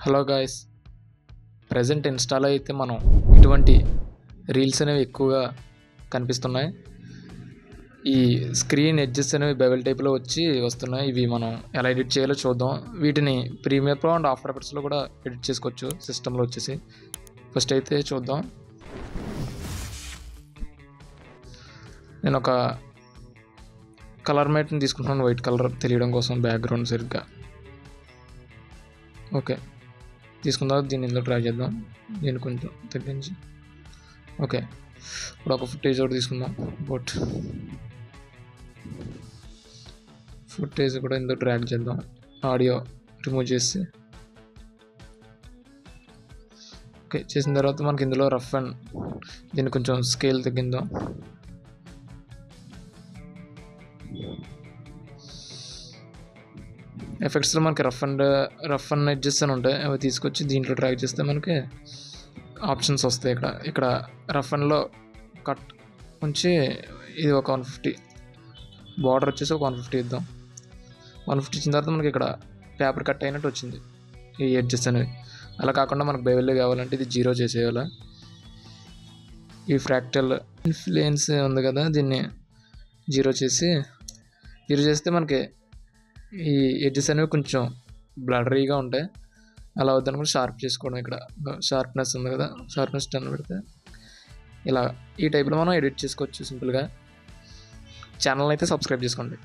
Hello guys, present ఇన్స్టాలో అయితే మనం ఇటువంటి రీల్స్ అనేవి ఎక్కువగా కనిపిస్తున్నాయి. ఈ స్క్రీన్ ఎడ్జెస్ అనేవి బెవెల్ టైప్లో వస్తున్నాయి. ఇవి మనం ఎలా ఎడిట్ చేయాలో చూద్దాం. వీటిని ప్రీమియర్ ప్రో అండ్ ఆఫ్టర్ ఎఫెక్ట్స్లో కూడా ఎడిట్ చేసుకోవచ్చు సిస్టంలో వచ్చేసి. ఫస్ట్ అయితే చూద్దాం. నేను ఒక కలర్ మ్యాట్ని తీసుకుంటున్నాను, వైట్ కలర్ తెలియడం కోసం, బ్యాక్గ్రౌండ్ సరిగ్గా. ఓకే, తీసుకున్న తర్వాత దీన్ని ఇందులో ట్రై చేద్దాం. దీన్ని కొంచెం తగ్గించి ఓకే, ఇప్పుడు ఒక ఫుటేజ్ ఒకటి తీసుకుందాం. ఫుటేజ్ కూడా ఇందులో డ్రాగ్ చేద్దాం. ఆడియో రిమూవ్ చేసి ఓకే చేసిన తర్వాత మనకి ఇందులో రఫ్ అండ్ దీన్ని కొంచెం స్కేల్ తగ్గిందాం. ఎఫెక్ట్స్లో మనకి రఫ్ అండ్ ఎడ్జెస్ అని ఉంటాయి. అవి తీసుకొచ్చి దీంట్లో ట్రై చేస్తే మనకి ఆప్షన్స్ వస్తాయి. ఇక్కడ రఫ్ అండ్లో కట్ ఉంచి ఇది ఒక 150, బార్డర్ వచ్చేసి ఒక 150 ఇద్దాం. 150 ఇచ్చిన తర్వాత మనకి ఇక్కడ పేపర్ కట్ అయినట్టు వచ్చింది ఈ ఎడ్జెస్ అనేవి. అలా కాకుండా మనకు బెవెల్లో కావాలంటే ఇది 0 చేసేయాలి. ఈ ఫ్రాక్టల్ ఇన్ఫ్లుయెన్స్ ఉంది కదా, దీన్ని 0 చేస్తే మనకి ఈ ఎడ్జెస్ అనేవి కొంచెం బ్లర్రీగా ఉంటాయి. అలా వద్దనుకుంటే షార్ప్ చేసుకోవడం. ఇక్కడ షార్ప్నెస్ ఉంది కదా, షార్ప్నెస్ 10 పెడితే ఇలా ఈ టైప్లో మనం ఎడిట్ చేసుకోవచ్చు సింపుల్గా. ఛానల్ అయితే సబ్స్క్రైబ్ చేసుకోండి.